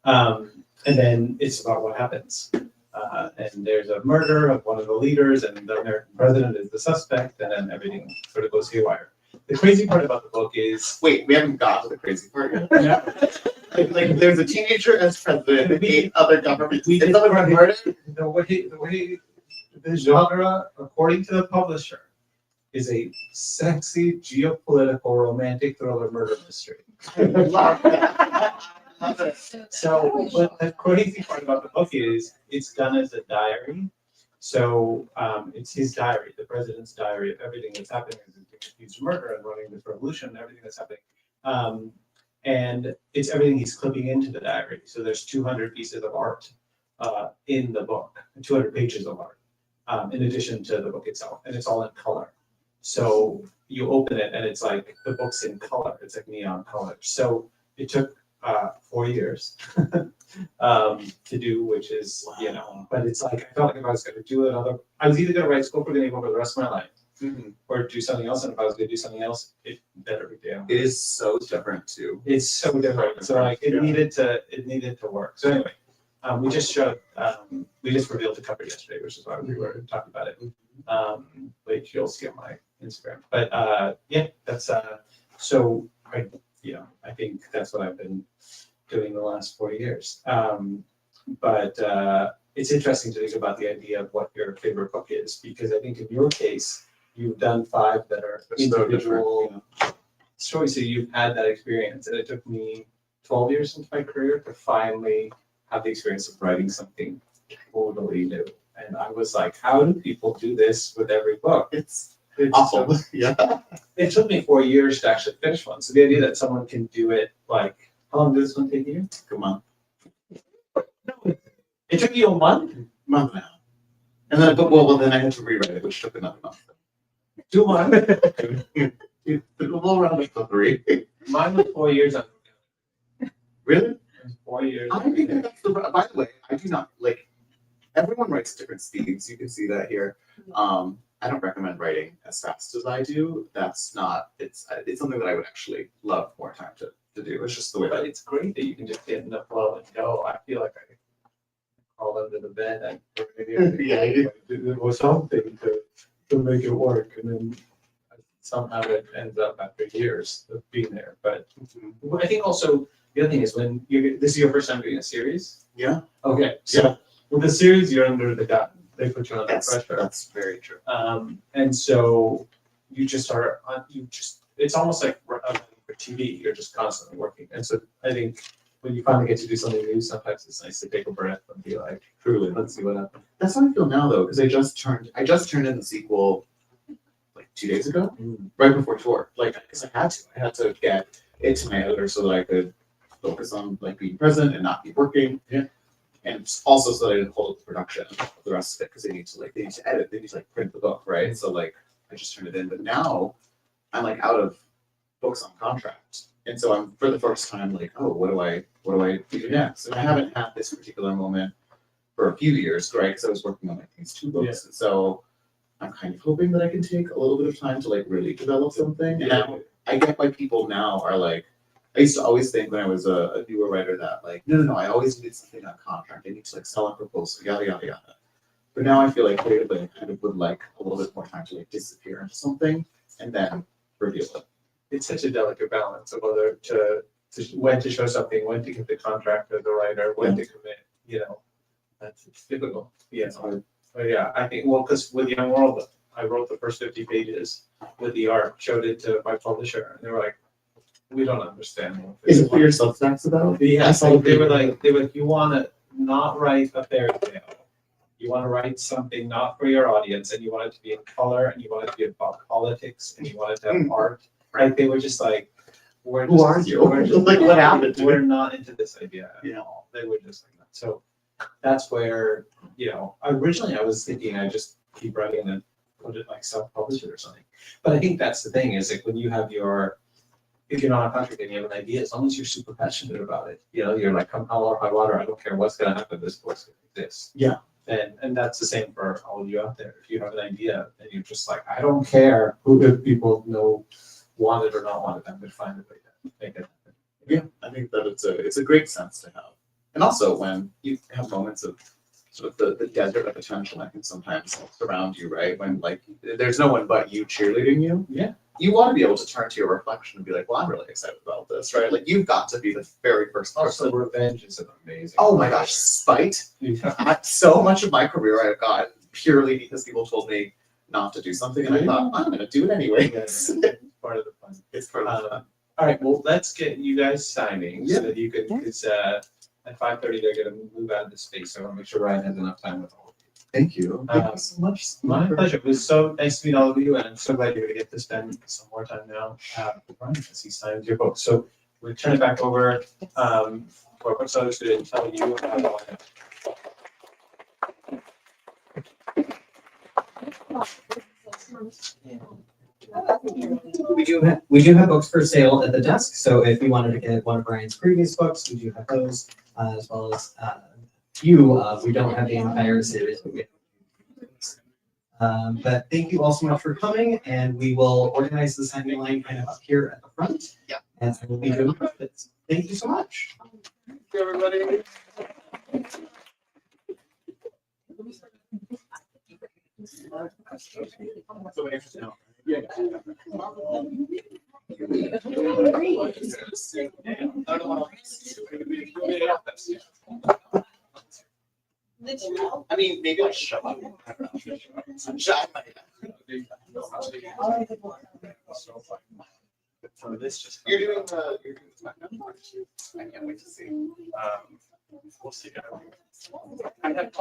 And then it's about what happens. And there's a murder of one of the leaders, and the American president is the suspect, and then everything sort of goes haywire. The crazy part about the book is... Wait, we haven't got to the crazy part yet. Like there's a teenager as president and 8 other governments. We Is someone describe murdered? the way the genre, according to the publisher, is a sexy geopolitical romantic thriller murder mystery. Love that. Love it. So, but the crazy part about the book is it's done as a diary. So it's his diary, the president's diary of everything that's happening as he's accused of murder and running this revolution and everything that's happening. And it's everything he's clipping into the diary. So there's 200 pieces of art in the book, 200 pages of art, in addition to the book itself, and it's all in color. So you open it and it's like the book's in color. It's like neon color. So it took 4 years to do, which is, you know, but it's like, I felt like if I was going to do another, I was either going to write School for the Evil for the rest of my life, Mhm. or do something else, and if I was gonna do something else, it better be down. It is so different too. It's so different, so like, Yeah. it needed to work, so anyway. We just revealed the cover yesterday, which is why we were talking about it. Which you'll see on my Instagram, but, yeah, that's, so, I think that's what I've been doing the last 4 years. But it's interesting to think about the idea of what your favorite book is, because I think in your case, you've done 5 that are They're so individual different, stories, so you've had that experience, and it took me 12 years into my career to finally have the experience of writing something totally new. And I was like, how do people do this with every book? It's It's awful. Yeah. It took me 4 years to actually finish one. So the idea that someone can do it, like, how long did this one take you? Come on. It took you a month? Month now. And then, well, then I had to rewrite it, which took another month. 2 months? We'll round up to 3. Mine was 4 years. It Really? was 4 years. I think that's by the way, I do not like, everyone writes different speeds. You can see that here. I don't recommend writing as fast as I do. That's not, it's something that I would actually love more time to do. It's just the way But that it's great that you can just get in the flow and go. I feel like I could crawl under the bed and Yeah, you- it was something to make it work, and then somehow it ends up after years of being there. But I think also the other thing is when this is your first time doing a series. Yeah. Okay, so with the series, you're under the gun. They put you under pressure. That's very true. And so you just are, it's almost like for TV, you're just constantly working. And so I think when you finally get to do something new, sometimes it's nice to take a breath and be like, truly, let's see what happens. That's how I feel now though, because I just turned in the sequel like 2 days ago, right before tour. Like, because I had to get it to my editor so that I could focus on like being present and not be working. Yeah. And also so that I didn't hold up the production of the rest of it, because they need to edit, they need to like print the book, right? So like I just turned it in, but now I'm like out of books on contract, and so I'm for the first time like, oh, what do I do next? And I haven't had this particular moment for a few years, right? Because I was working on like these 2 books, and so I'm kind of hoping that I can take a little bit of time to like really develop something. And I get why people now are like, I used to always think when I was a newer writer that like, no, I always need something on contract. I need to like sell a proposal, yada, yada, yada. But now I feel like creatively I kind of would like a little bit more time to like disappear into something and then reveal it. It's such a delicate balance of whether to when to show something, when to get the contract as a writer, when to commit, it's difficult. Yeah, but yeah, I think, well, because with Young World, I wrote the first 50 pages with the art, showed it to my publisher, and they were like, we don't understand. What Is it for your Substacks about? Yeah, I so saw they were like, you want to not write a fairy tale. You want to write something not for your audience, and you want it to be in color, and you want it to be about politics, and you want it to have art. Right? They were just like, Who are you? We're just, Like, what happened to We're it? not into this idea at all. They were just like that. So that's where, originally I was thinking I just keep writing and put it like self-publish it or something. But I think that's the thing is like when you have if you're not on contract and you have an idea, as long as you're super passionate about it, you're like, come hell or high water, I don't care what's gonna happen, this book's gonna exist. Yeah. And that's the same for all of you out there. If you have an idea and you're just like, I don't care if people want it or not want it, I'm gonna find a way to make it happen. Yeah, I think that it's a great sense to have. And also when you have moments of sort of the desert of potential that can sometimes surround you, right? When like there's no one but you cheerleading you. Yeah. You want to be able to turn to your reflection and be like, well, I'm really excited about this, right? Like you've got to be the very first Also, person. revenge is an amazing. Oh my gosh, spite. So much of my career I've got purely because people told me not to do something, and I thought I'm going to do it anyway. It's part of the fun. It's part of the fun. All right, well, let's get you guys signing so Yeah. that you can, because at 5:30 they're gonna move out of the space, so I wanna make sure Ryan has enough time with all of you. Thank you. Thank you so much. My pleasure. It was so nice to meet all of you, and I'm so glad you're gonna get to spend some more time now with Ryan as he signs your book. So we'll turn it back over for our booksellers to tell you how to line up. We do have books for sale at the desk, so if you wanted to get one of Brian's previous books, we do have those, as well as we don't have the entire series, but we have But thank you all so much for coming, and we will organize the signing line kind of up here at the front. Yeah. And I will be doing it. Thank you so much. Thank you, everybody. So interesting. Yeah. I mean, maybe I'll show up. I don't know. I'm shy. You're doing the SmackDown? I can't wait to see. We'll see. I have